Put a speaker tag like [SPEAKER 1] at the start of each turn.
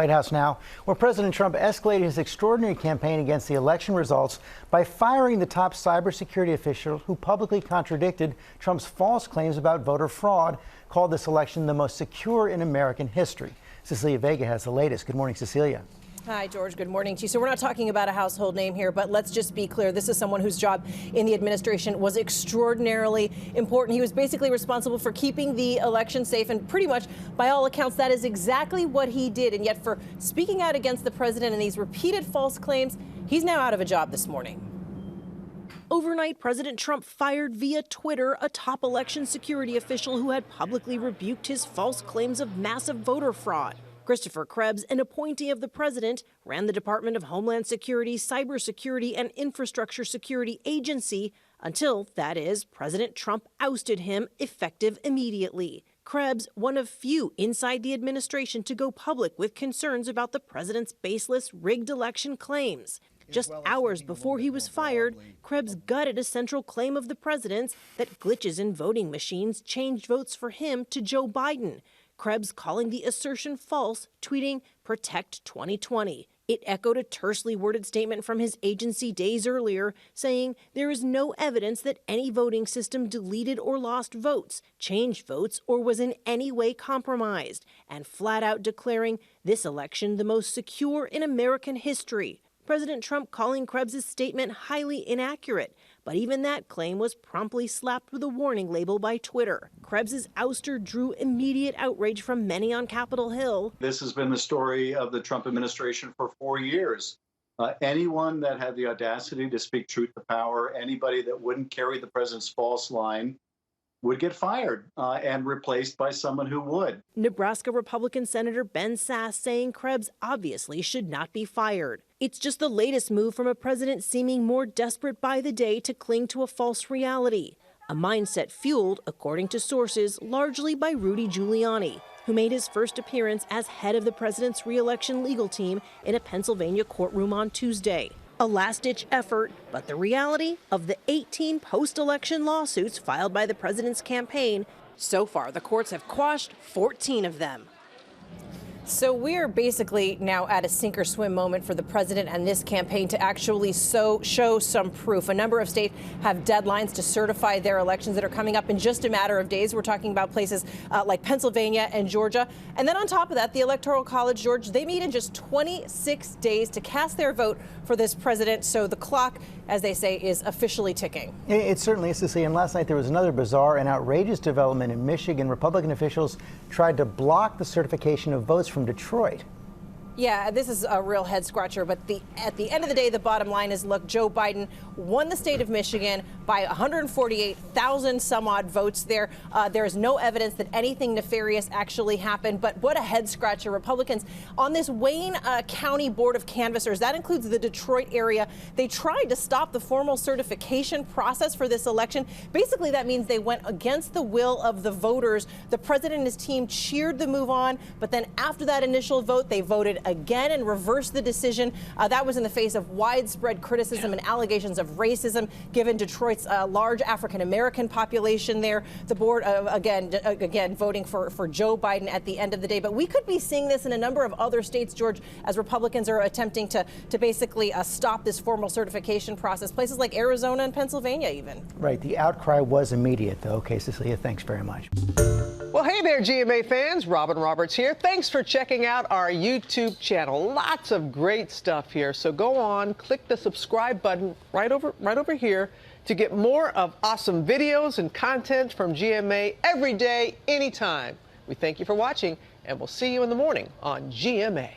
[SPEAKER 1] White House now, where President Trump escalated his extraordinary campaign against the election results by firing the top cybersecurity official who publicly contradicted Trump's false claims about voter fraud, called this election the most secure in American history. Cecilia Vega has the latest. Good morning, Cecilia.
[SPEAKER 2] Hi, George. Good morning to you. So we're not talking about a household name here, but let's just be clear. This is someone whose job in the administration was extraordinarily important. He was basically responsible for keeping the election safe, and pretty much, by all accounts, that is exactly what he did. And yet, for speaking out against the president and these repeated false claims, he's now out of a job this morning. Overnight, President Trump fired via Twitter a top election security official who had publicly rebuked his false claims of massive voter fraud. Christopher Krebs, an appointee of the president, ran the Department of Homeland Security's Cybersecurity and Infrastructure Security Agency until, that is, President Trump ousted him effective immediately. Krebs, one of few inside the administration to go public with concerns about the president's baseless, rigged election claims. Just hours before he was fired, Krebs gutted a central claim of the president's that glitches in voting machines changed votes for him to Joe Biden. Krebs calling the assertion false, tweeting, "Protect 2020. It echoed a tersely worded statement from his agency days earlier, saying there is no evidence that any voting system deleted or lost votes, changed votes, or was in any way compromised, and flat out declaring this election the most secure in American history. President Trump calling Krebs' statement highly inaccurate, but even that claim was promptly slapped with a warning label by Twitter. Krebs' ouster drew immediate outrage from many on Capitol Hill.
[SPEAKER 3] This has been the story of the Trump administration for 4 years. Anyone that had the audacity to speak truth to power, anybody that wouldn't carry the president's false line, would get fired and replaced by someone who would.
[SPEAKER 2] Nebraska Republican Senator Ben Sasse saying Krebs obviously should not be fired. It's just the latest move from a president seeming more desperate by the day to cling to a false reality, a mindset fueled, according to sources, largely by Rudy Giuliani, who made his first appearance as head of the president's re-election legal team in a Pennsylvania courtroom on Tuesday. A last-ditch effort, but the reality of the 18 post-election lawsuits filed by the president's campaign, so far the courts have quashed 14 of them. So we're basically now at a sink or swim moment for the president and this campaign to actually show some proof. A number of states have deadlines to certify their elections that are coming up in just a matter of days. We're talking about places like Pennsylvania and Georgia. And then on top of that, the Electoral College, George, they meet in just 26 days to cast their vote for this president. So the clock, as they say, is officially ticking.
[SPEAKER 1] It certainly is, Cecilia. And last night there was another bizarre and outrageous development in Michigan. Republican officials tried to block the certification of votes from Detroit.
[SPEAKER 2] Yeah, this is a real head scratcher. But at the end of the day, the bottom line is, look, Joe Biden won the state of Michigan by 148,000 some odd votes there. There is no evidence that anything nefarious actually happened. But what a head scratcher. Republicans on this Wayne County Board of Canvassers, that includes the Detroit area, they tried to stop the formal certification process for this election. Basically, that means they went against the will of the voters. The president and his team cheered the move on. But then after that initial vote, they voted again and reversed the decision. That was in the face of widespread criticism and allegations of racism, given Detroit's large African-American population there. The board, again, voting for Joe Biden at the end of the day. But we could be seeing this in a number of other states, George, as Republicans are attempting to basically stop this formal certification process. Places like Arizona and Pennsylvania even.
[SPEAKER 1] Right. The outcry was immediate, though. Okay, Cecilia, thanks very much.
[SPEAKER 4] Well, hey there, GMA fans. Robin Roberts here. Thanks for checking out our YouTube channel. Lots of great stuff here. So go on, click the subscribe button right over here to get more of awesome videos and content from GMA every day, anytime. We thank you for watching, and we'll see you in the morning on GMA.